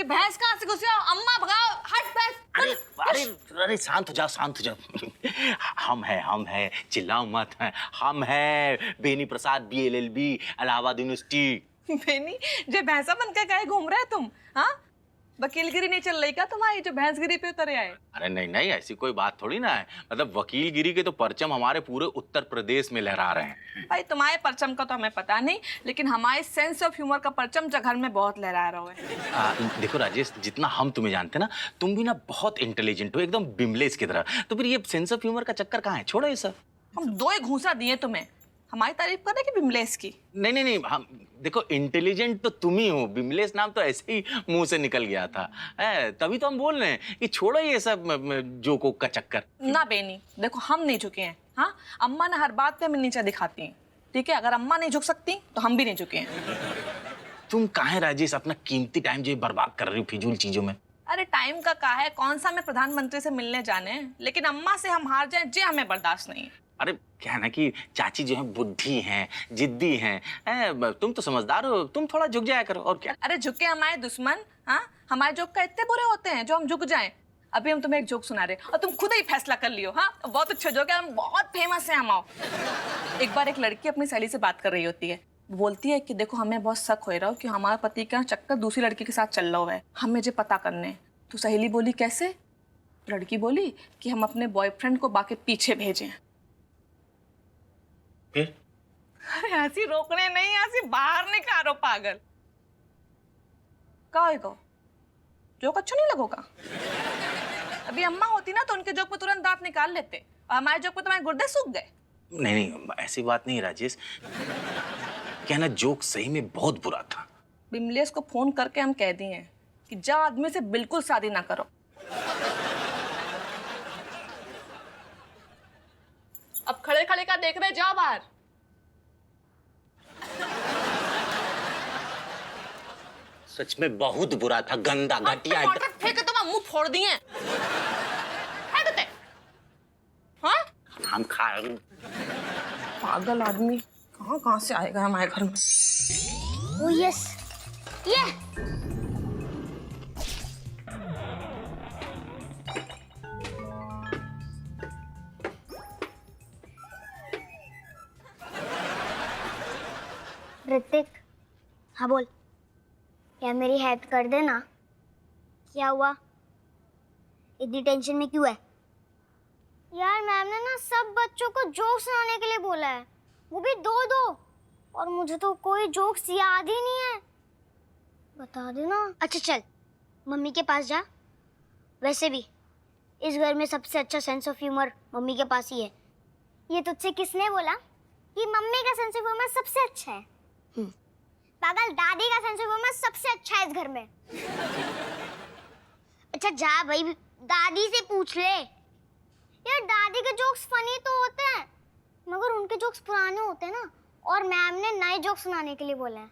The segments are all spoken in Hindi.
कि भैंस कहाँ से घुसी हो? अम्मा भगाओ, हट भैंस। अरे अरे अरे शांत हो जाओ, शांत हो जाओ। हम है, चिल्लाओ मत। हम है बेनी प्रसाद BLLB इलाहाबाद यूनिवर्सिटी। बेनी, जो भैंसा बन के कहे घूम रहे तुम? हाँ, वकीलगिरी नहीं चल रही क्या तुम्हारी जो भैंसगिरी पे उतरे आए? अरे नहीं नहीं, ऐसी कोई बात थोड़ी ना है। मतलब वकीलगिरी के तो परचम हमारे पूरे उत्तर प्रदेश में लहरा रहे हैं। भाई तुम्हारे परचम का तो हमें पता नहीं, लेकिन हमारे सेंस ऑफ ह्यूमर का परचम जो घर में बहुत लहरा रहा है। देखो राजेश, जितना हम तुम्हें जानते हैं ना, तुम भी ना बहुत इंटेलिजेंट हो, एकदम बिमलेश की तरह। तो फिर ये सेंस ऑफ ह्यूमर का चक्कर कहाँ है? छोड़ो ये सब। हम 2 ही घूंसा दिए तुम्हें, हमारी तारीफ कर रहे कि बिमलेश की? नहीं नहीं नहीं, हम देखो इंटेलिजेंट तो तुम ही हो, बिमलेश नाम तो ऐसे ही मुंह से निकल गया था। तभी तो हम बोल रहे हैं कि छोड़ो ये सब जोकों का चक्कर। ना बेनी, देखो हम नहीं झुके हैं। हाँ, अम्मा ना हर बात पे हमें नीचा दिखाती हैं, ठीक है? अगर अम्मा नहीं झुक सकती तो हम भी नहीं झुके हैं। तुम काहे राजेश अपना कीमती टाइम जो बर्बाद कर रही हो फिजूल चीजों में? अरे टाइम का है, कौन सा मैं प्रधानमंत्री से मिलने जाने, लेकिन अम्मा से हम हार जाएं जे हमें बर्दाश्त नहीं है। अरे क्या है ना कि चाची जो है बुद्धि हैं, जिद्दी हैं। तुम तो समझदार हो, तुम थोड़ा झुक जाया करो और क्या। अरे झुके हमारे दुश्मन, हाँ, हमारे जोक का इतने बुरे होते हैं जो हम झुक जाएं? अभी हम तुम्हें एक जोक सुना रहे और तुम खुद ही फैसला कर लियो। हाँ, बहुत अच्छा जोक है, हम बहुत फेमस हैं। हम आओ। एक बार एक लड़की अपनी सहेली से बात कर रही होती है, बोलती है कि देखो हमें बहुत शक हो रहा हो कि हमारे पति का चक्कर दूसरी लड़की के साथ चल रहा हुआ है, हमें जो पता करने। तो सहेली बोली कैसे? लड़की बोली कि हम अपने बॉयफ्रेंड को बाकी पीछे भेजें। फिर? अरे हंसी रोकने नहीं, हंसी बाहर निकालो पागल। का होगा? जोक अच्छा नहीं लगोगा? अभी अम्मा होती ना तो उनके जोक पे तुरंत दांत निकाल लेते, और हमारे जोक पे तुम्हारे गुर्दे सूख गए। नहीं नहीं, ऐसी बात नहीं राजेश। क्या ना, जोक सही में बहुत बुरा था। बिमलेश को फोन करके हम कह दिए हैं कि जा आदमी से बिल्कुल शादी ना करो। अब खड़े खड़े का देख रहे, जाओ बाहर। सच में बहुत बुरा था, गंदा घटिया। फेंके तो मुंह फोड़ दिए। हाँ? हम खा। पागल आदमी कहाँ से आएगा हमारे घर में? Oh yes, ये ऋतिक, हाँ बोल। यार मेरी हेल्प कर देना। क्या हुआ? इतनी टेंशन में क्यों है? यार मैम ने ना सब बच्चों को जोक सुनाने के लिए बोला है, वो भी 2-2, और मुझे तो कोई जोक्स याद ही नहीं है। बता देना। अच्छा चल, मम्मी के पास जा। वैसे भी इस घर में सबसे अच्छा सेंस ऑफ ह्यूमर मम्मी के पास ही है। ये तुझसे किसने बोला कि मम्मी का सेंस ऑफ ह्यूमर सबसे अच्छा है? पागल, दादी का सेंस ऑफ ह्यूमर सबसे अच्छा है इस घर में। अच्छा जा भाई, दादी से पूछ ले। यार दादी के जोक्स फनी तो होते हैं, मगर उनके जोक्स पुराने होते हैं ना, और मैम ने नए जोक सुनाने के लिए बोले हैं।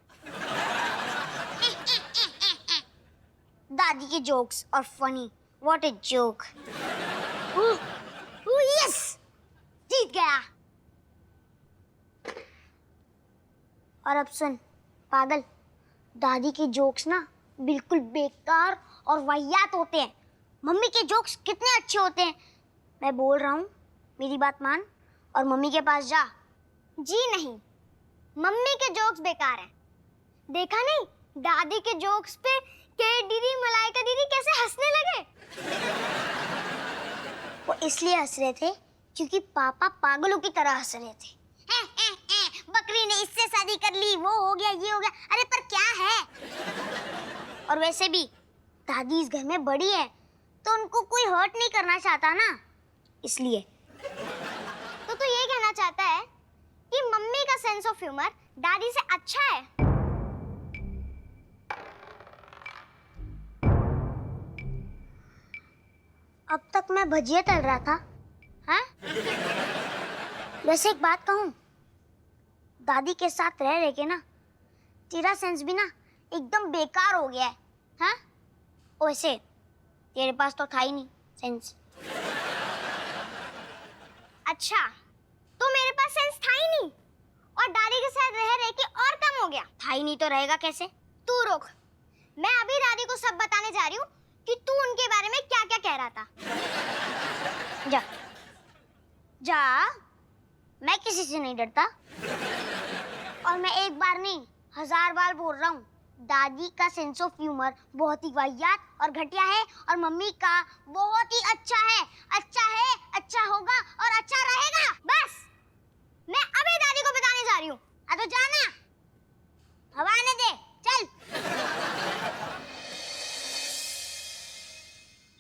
दादी के जोक्स और funny, what a joke. Yes, जीत गया। और अब सुन पागल, दादी के जोक्स ना बिल्कुल बेकार और वाहियात होते हैं। मम्मी के जोक्स कितने अच्छे होते हैं। मैं बोल रहा हूँ, मेरी बात मान और मम्मी के पास जा। जी नहीं, मम्मी के जोक्स बेकार हैं। देखा नहीं दादी के जोक्स पे के दीदी, मलाइका दीदी कैसे हंसने लगे? वो इसलिए हंस रहे थे क्योंकि पापा पागलों की तरह हंस रहे थे। बकरी ने इससे शादी कर ली, वो हो गया, ये हो गया। अरे पर क्या है? और वैसे भी दादी इस घर में बड़ी है, तो उनको कोई हर्ट नहीं करना चाहता ना, इसलिए। तो ये कहना चाहता है कि मम्मी का सेंस ऑफ ह्यूमर दादी से अच्छा है। अब तक मैं भजिया तल रहा था। हाँ? वैसे एक बात कहूँ, दादी के साथ रह रह के ना तेरा सेंस भी ना एकदम बेकार हो गया है। हाँ? वैसे तेरे पास तो था ही नहीं सेंस। अच्छा, तो मेरे पास सेंस था ही नहीं और दादी के साथ रह रह के और कम हो गया? था ही नहीं तो रहेगा कैसे? तू रुक, मैं अभी दादी को सब बताने जा रही हूँ कि तू उनके बारे में क्या क्या कह रहा था। जा जा, मैं किसी से नहीं डरता। और मैं एक बार नहीं 1000 बार बोल रहा हूँ, दादी का सेंस ऑफ ह्यूमर बहुत ही वाहियात और घटिया है और मम्मी का बहुत ही अच्छा है, अच्छा होगा और अच्छा रहेगा। बस मैं अभी दादी को बताने जा रही हूँ। तो जाना, हवा आने दे, चल।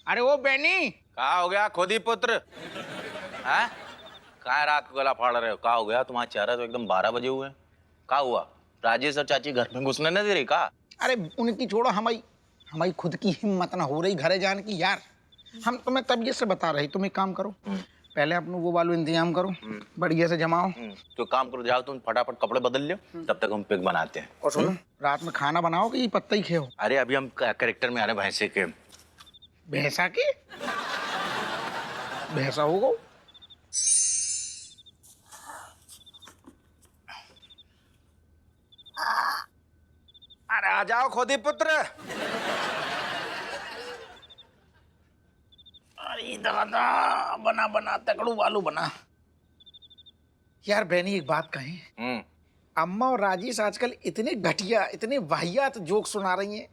अरे वो बेनी, कहा हो गया खुद ही पुत्र? हैं? कहा रात को गला फाड़ रहे हो? कहा हो गया? तुम्हारा चेहरा तो एकदम 12 बजे हुए। कहा हुआ? राजेश और चाची घर में घुसने न दे रही? कहा? अरे उनकी छोड़ो, हमारी खुद की हिम्मत ना हो रही घरे जाने की यार। हम तुम्हें तबीयत से बता रहे, तुम एक काम करो, पहले अपने वो वालों इंतजाम करो, बढ़िया से जमाओ। तो काम करो, जाओ तुम फटाफट कपड़े बदल लो, तब तक हम पिक बनाते हैं। और सुनो, रात में खाना बनाओ कि पत्ता ही खेओ? अरे अभी हम कैरेक्टर में आ रहे हैं भैंसे के। भैंसा के? भैंसा होगा? अरे आ जाओ खुद ही पुत्र। अरे दादा, बना बना तकड़ू वालू बना। यार बहनी एक बात कहें, अम्मा और राजेश आजकल इतने घटिया, इतने वाहियात जोक सुना रही हैं,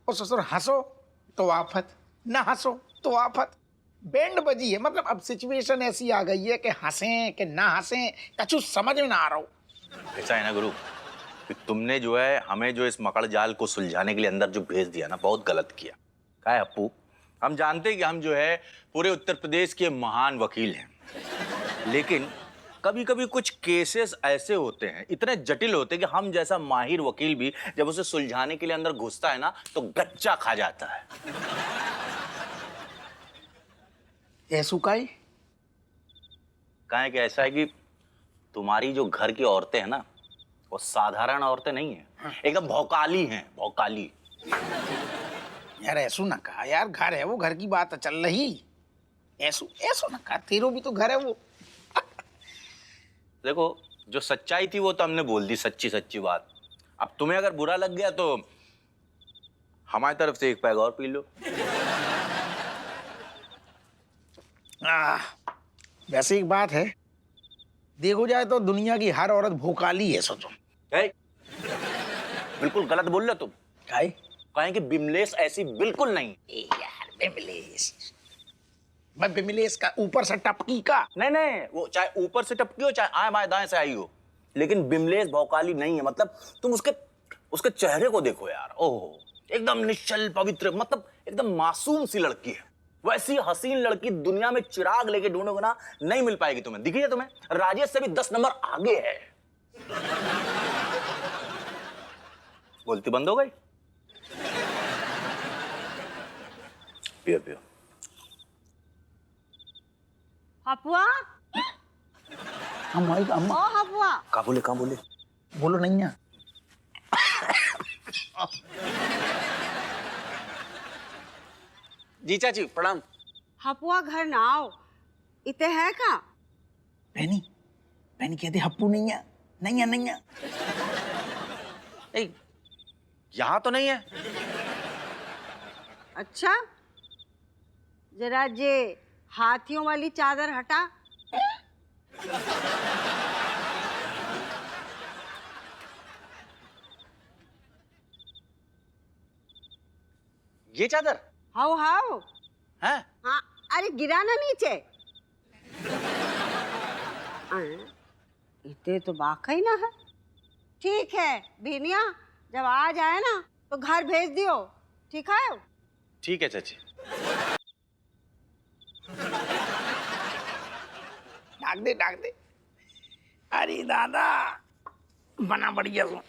और ससुर हंसो तो आफत, ना हंसो तो आफत। बैंड बजी है, मतलब अब सिचुएशन ऐसी आ गई है कि हंसें कि ना हंसें, कछु समझ में ना आ रहा हो। ऐसा है ना गुरु कि तुमने जो है हमें जो इस मकड़ जाल को सुलझाने के लिए अंदर जो भेज दिया ना, बहुत गलत किया। क्या है अप्पू, हम जानते हैं कि हम जो है पूरे उत्तर प्रदेश के महान वकील हैं, लेकिन कभी कभी कुछ केसेस ऐसे होते हैं, इतने जटिल होते हैं कि हम जैसा माहिर वकील भी जब उसे सुलझाने के लिए अंदर घुसता है ना, तो गच्चा खा जाता है। ऐसू का है? कहें कि ऐसा है कि तुम्हारी जो घर की औरतें हैं ना, वो साधारण औरतें नहीं हैं, एकदम भौकाली हैं, भौकाली। यार ऐसू ना कहा यार, घर है वो, घर की बात चल रही। ऐसू ऐसू ना कहा, तेरो भी तो घर है वो। देखो, जो सच्चाई थी वो तो हमने बोल दी, सच्ची सच्ची बात। अब तुम्हें अगर बुरा लग गया तो हमारी तरफ से एक पैग और पी लो। वैसे एक बात है, देखो जाए तो दुनिया की हर औरत भोकाली है, सोचो। बिल्कुल गलत बोल रहे तुम। काय? कहें कि बिमलेश ऐसी बिल्कुल नहीं। यार बिमलेश, मैं बिमलेश का ऊपर से टपकी का। नहीं नहीं, वो चाहे ऊपर से टपकी हो चाहे आए बाएं दाएं से आई हो, लेकिन बिमलेश भौकाली नहीं है। मतलब तुम उसके चेहरे को देखो यार, ओहो, एकदम निश्चल पवित्र, मतलब एकदम मासूम सी लड़की है। वैसी हसीन लड़की दुनिया में चिराग लेके ढूंढोगे ना, नहीं मिल पाएगी तुम्हें। दिखी है तुम्हें? राजेश से भी 10 नंबर आगे है। बोलती बंद हो गई? पियो पियो। हपुआ, अम्मा ओ हपुआ, कहाँ बोले? बोलो नहीं है। जी चाची प्रणाम। हपुआ घर ना आओ, इते है का? बहनी कहते हप्पू नहीं है, नहीं है। यहां तो नहीं है। अच्छा, जरा जे हाथियों वाली चादर हटा। ये चादर? हाउ हाउ, हैं? हाँ, अरे गिरा ना नीचे। इते तो वाकई ना है। ठीक है बीनिया, जब आ जाए ना तो घर भेज दियो, ठीक है? ठीक है चाची। डाक दे। अरे दादा, बना बढ़िया सो।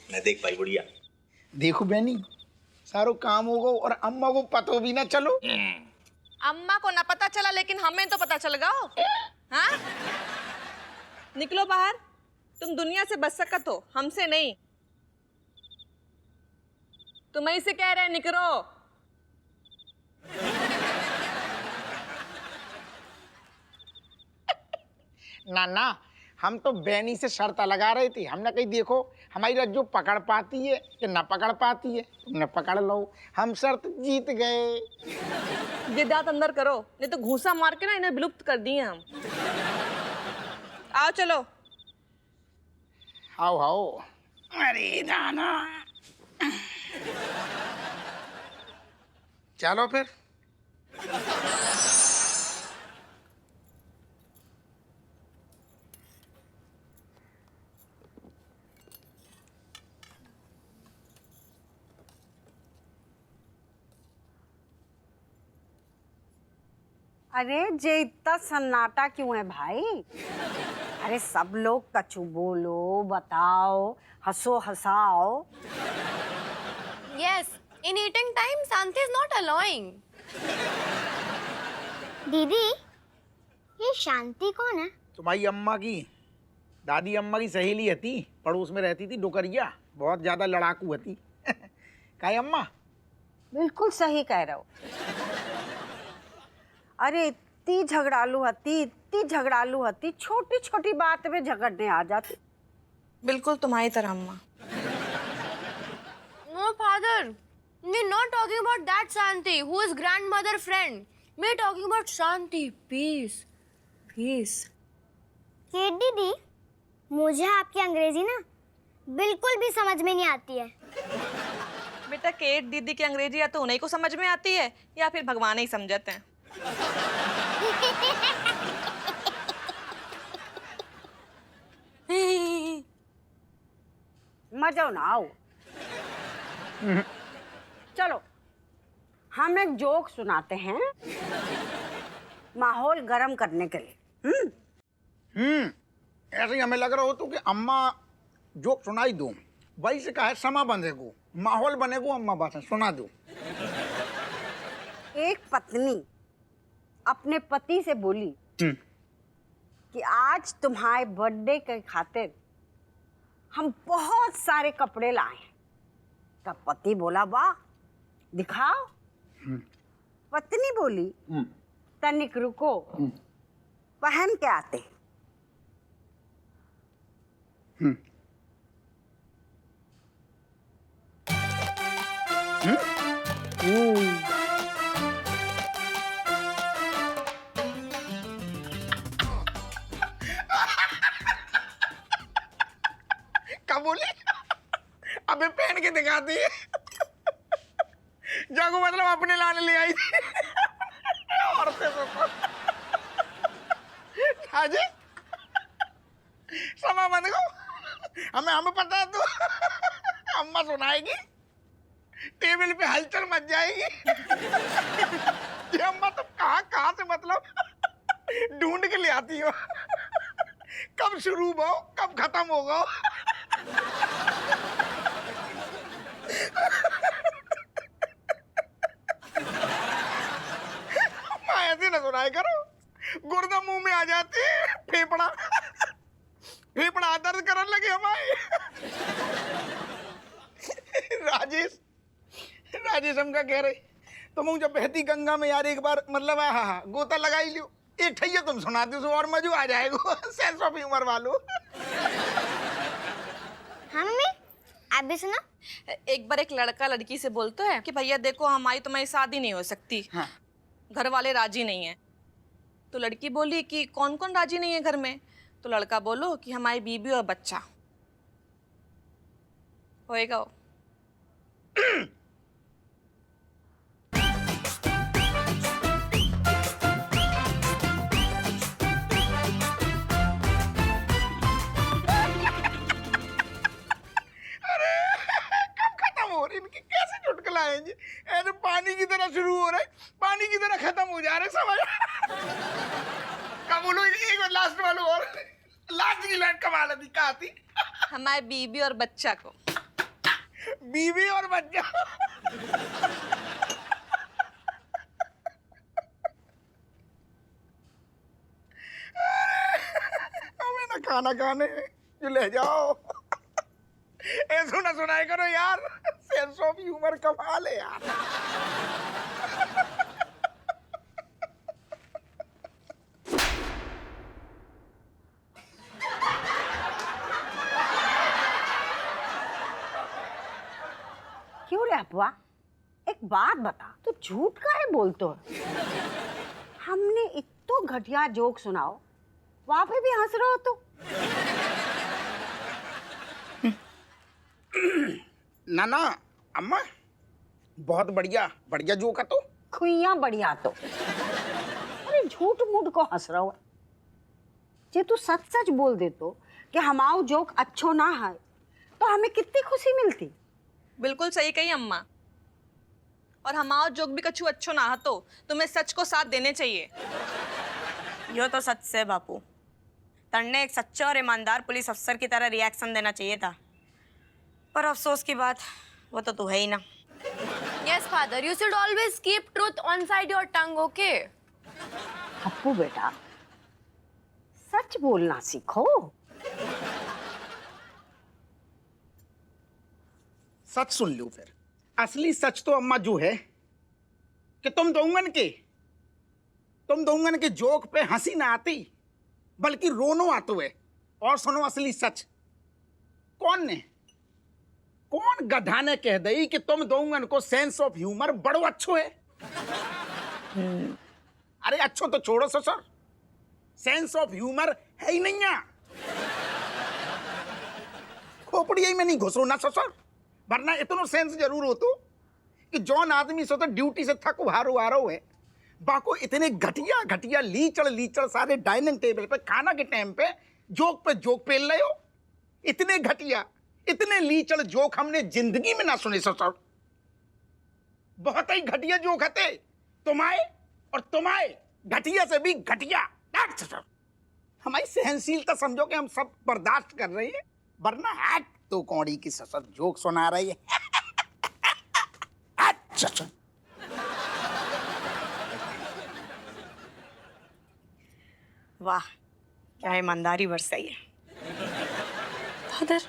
मैं देख पाई बुढ़िया। देखो बहनी, सारो काम होगा और अम्मा को पतो भी ना चलो। अम्मा को ना पता चला, लेकिन हमें तो पता चल गया। हाँ, निकलो बाहर। तुम दुनिया से बच सकत हो, हमसे नहीं। तुम ही से कह रहे, निकलो। ना हम तो बैनी से शर्त लगा रहे थे। हमने कही देखो हमारी रज्जू पकड़ पाती है कि ना पकड़ पाती है, तुमने पकड़ लो, हम शर्त जीत गए। ये दांत अंदर करो, नहीं तो घूसा मार के ना इन्हें विलुप्त कर दिए हम। आओ चलो। आओ आओ। अरे नाना, चलो फिर। अरे जे इतना सन्नाटा क्यों है भाई? अरे सब लोग कछु बोलो, बताओ, हंसो हंसाओ। Yes, in eating time, Santi is not allowing. दीदी, ये शांति कौन है? तुम्हारी अम्मा की, दादी अम्मा की सहेली थी, पड़ोस में रहती थी, डोकरिया, बहुत ज्यादा लड़ाकू थी। का अम्मा? बिल्कुल सही कह रहे हो। अरे इतनी झगड़ालू हती, छोटी छोटी बात में झगड़ने आ जाती। बिल्कुल तुम्हारी तरह अम्मा। No, father. We're not talking about that Santi, who is grandmother friend. We're talking about Santi. Peace. Peace. Kate दीदी, मुझे आपकी अंग्रेजी ना बिल्कुल भी समझ में नहीं आती है। बेटा केट दीदी की अंग्रेजी या तो उन्हीं को समझ में आती है या फिर भगवान ही समझते हैं। मजा ना आओ। चलो हम एक जोक सुनाते हैं माहौल गर्म करने के लिए। ऐसे ही हमें लग रहा हो तो कि अम्मा जोक सुनाई दो, वही से कहा समा बंधेगो, माहौल बनेगो, अम्मा बात सुना दो। एक पत्नी अपने पति से बोली कि आज तुम्हारे बर्थडे के खातिर हम बहुत सारे कपड़े लाए हैं। तब पति बोला वाह दिखाओ। पत्नी बोली तनिक रुको, पहन के आते। क्या बोली? अबे पहन के दिखाती है। जागो मतलब अपने लाने ले आई थी। औरतें तो हाजी समा बंद को हमें पता है तू अम्मा सुनाएगी, टेबल पे हलचल मच जाएगी। ये अम्मा तुम कहाँ से मतलब ढूंढ के ले आती हो, कब शुरू हो कब खत्म होगा। ऐसे ना सुनाया करो, गुर्दा मुंह में आ जाती है, फेफड़ा दर्द करने लगे हमारे। राजेश हम क्या कह रहे, तुम जब बहती गंगा में यार एक बार मतलब हाँ गोता लगा ही लियो, एक ठैया तुम सुना दो और मजू आ जाएगा। सेंस ऑफ ह्यूमर वालों। मम्मी आप भी सुना। एक बार एक लड़का लड़की से बोलता है कि भैया देखो हमारी तुम्हारी शादी नहीं हो सकती। हाँ। घर वाले राजी नहीं है। तो लड़की बोली कि कौन कौन राजी नहीं है घर में? तो लड़का बोलो कि हमारी बीबी और बच्चा होएगा। इनकी कैसे चुटकुला है जी, ऐसे पानी की तरह शुरू हो रहे पानी की तरह खत्म हो जा रहे समझ। बोलो एक लास्ट वालों और लास्ट की लाइन कमाल थी, कहा थी हमारी बीबी और बच्चा को। बीवी और बच्चा। हमें ना खाना खाने जो ले जाओ, ऐसा ना सुनाई करो यार, सेंस ऑफ ह्यूमर कमाल है यार। हपवा, एक बात बता, तू झूठ काहे बोलतो है? हमने इतो घटिया जोक सुनाओ, वहां पे भी हंस रहे हो तू। ना ना अम्मा, बहुत बढ़िया बढ़िया जोक है तो। खुइया बढ़िया तो। अरे झूठ मूठ को हंस रहा हो। जे तू सच सच बोल दे तो कि हमारा जोक अच्छो ना है, तो हमें कितनी खुशी मिलती। बिल्कुल सही कही अम्मा। और हमारा जोक भी कछु अच्छो ना तो तुम्हें सच को साथ देने चाहिए। यो तो सच से बापू, तन्ने एक सच्चे और ईमानदार पुलिस अफसर की तरह रिएक्शन देना चाहिए था, पर अफसोस की बात वो तो तू है ही ना। Yes, father. You should always keep truth on side your tongue, okay? Happu बेटा, सच बोलना सीखो। सच सुन लो फिर। असली सच तो अम्मा जो है कि तुम दोंगन के जोक पे हंसी ना आती, बल्कि रोनो आतो है। और सुनो असली सच। कौन गधा ने कह दई कि तुम दोंगन को सेंस ऑफ ह्यूमर बड़ो अच्छो है? अरे अच्छो तो छोड़ो ससुर, सेंस ऑफ ह्यूमर है ही नहीं। खोपड़ी में नहीं घुसो ना ससुर, वरना इतना सेंस जरूर हो तो कि जौन आदमी सो तो ड्यूटी से थक हारो आ रहा है, बाको इतने घटिया घटिया लीचड़ सारे डाइनिंग टेबल पे खाना के टाइम पे जोक पेल रहे हो। इतने घटिया इतने लीचड़ जोक हमने जिंदगी में ना सुने ससुर। बहुत ही घटिया जोक हते तुम्हारे घटिया से भी घटिया। ससुर, हमारी सहनशीलता समझो कि हम सब बर्दाश्त कर रहे हैं, वरना हैट तो कौड़ी की ससुर जोक सुना रही है। ससुर वाह, क्या ईमानदारी बरसाई है फादर।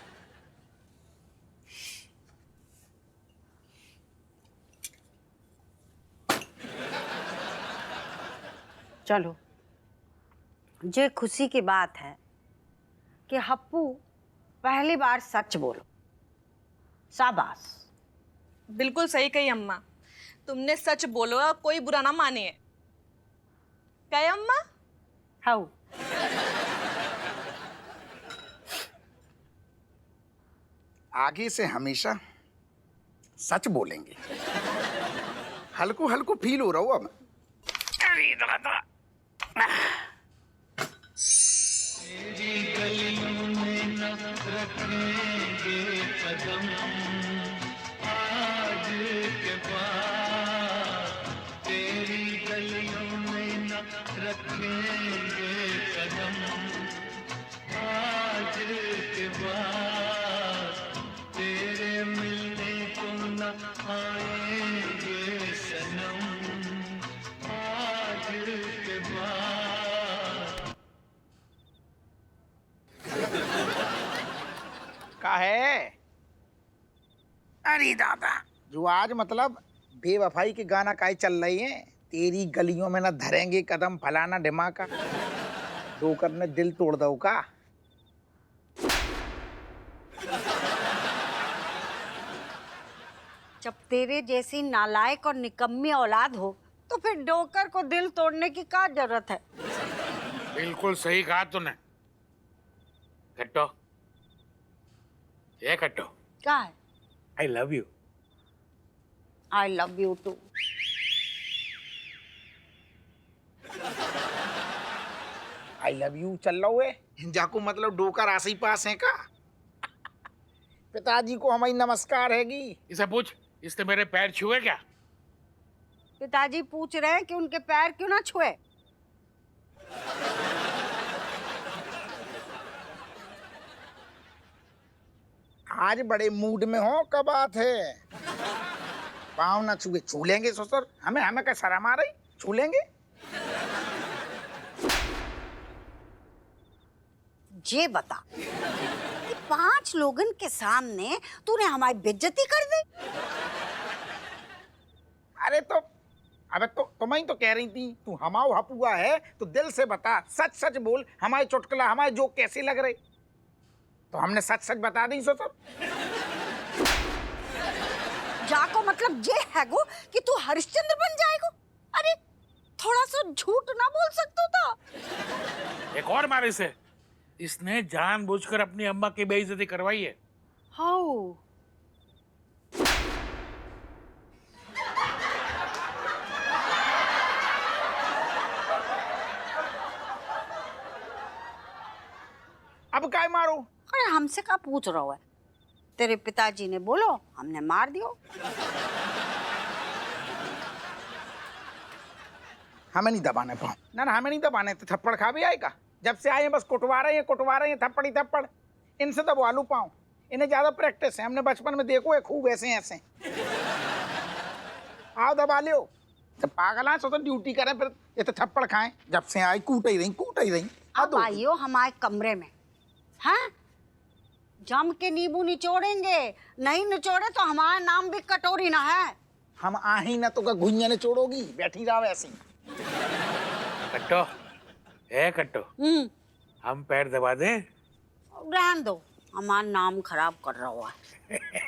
चलो, ये खुशी की बात है कि हप्पू पहली बार सच बोलो। शाबाश। बिल्कुल सही कही अम्मा, तुमने सच बोलो, कोई बुरा ना माने। क्या है अम्मा? हाउ आगे से हमेशा सच बोलेंगे। हल्को फील हो रहा हो अब। अरे दादा, का है? अरे दादा, जो आज मतलब बेवफाई के गाना काहे चल रही है? तेरी गलियों में ना धरेंगे कदम, फलाना ढिमाका। डोकर ने दिल तोड़ दो का? जब तेरे जैसी नालायक और निकम्मी औलाद हो, तो फिर डोकर को दिल तोड़ने की क्या जरूरत है? बिल्कुल सही कहा तूने। कट्टो, ये कट्टो, क्या है? I love you. I love you too. I love you चल रहा है जाको, मतलब डोकर आस ही पास है का? पिताजी को हमारी नमस्कार हैगी। इसे पूछ, इसने मेरे पैर छुए क्या? पिताजी पूछ रहे हैं कि उनके पैर क्यों ना छुए। आज बड़े मूड में हो, कब बात है? पाँव ना छुए, छू लेंगे ससुर। हमें क्या शर्म आ रही? छू लेंगे। ये बता कि 5 लोगन के सामने तूने हमारी बेइज्जती कर दी। अरे तो अबे तो तुम ही तो कह रही थी तू हमाओ हपुआ है, तो दिल से बता, सच सच बोल। हमारे चुटकुला हमारे जोक कैसे लग रहे? तो हमने सच सच बता दी ससुर। जाको मतलब ये है गो कि तू हरिश्चंद्र बन जाएगो। अरे थोड़ा सा झूठ ना बोल सकते तो। एक और मारे से इसने जानबूझकर अपनी अम्मा की बेइज्जती करवाई है। हाउ? अब काय मारो? अरे हमसे क्या पूछ रहा है? तेरे पिताजी ने बोलो, हमने मार दियो। हमें नहीं दबाने पाओ ना, ना हमें नहीं दबाने तो थप्पड़ खा भी आएगा। जब से आए हैं बस कुटवा रहे हैं थप्पड़ ही थप्पड़। इनसे दबवा लू पाऊं, इन्हें ज्यादा प्रैक्टिस है। हमने बचपन में देखो है खूब ऐसे ऐसे। आओ दबा लियो। जब पागल है तो ड्यूटी करें फिर ये तो थप्पड़ खाएं। जब से आई कूट ही रही। अब आइयो हमारे कमरे में। हाँ, जम के नींबू निचोड़ेंगे, नहीं निचोड़े तो हमारा नाम भी कटोरी ना है। हम आ ही ना तो घुइया ने छोड़ोगी, बैठी रहो ऐसी। कट्टो, ए कट्टो, हम पैर दबा दे। रहन दो, हमारा नाम खराब कर रहा हुआ है।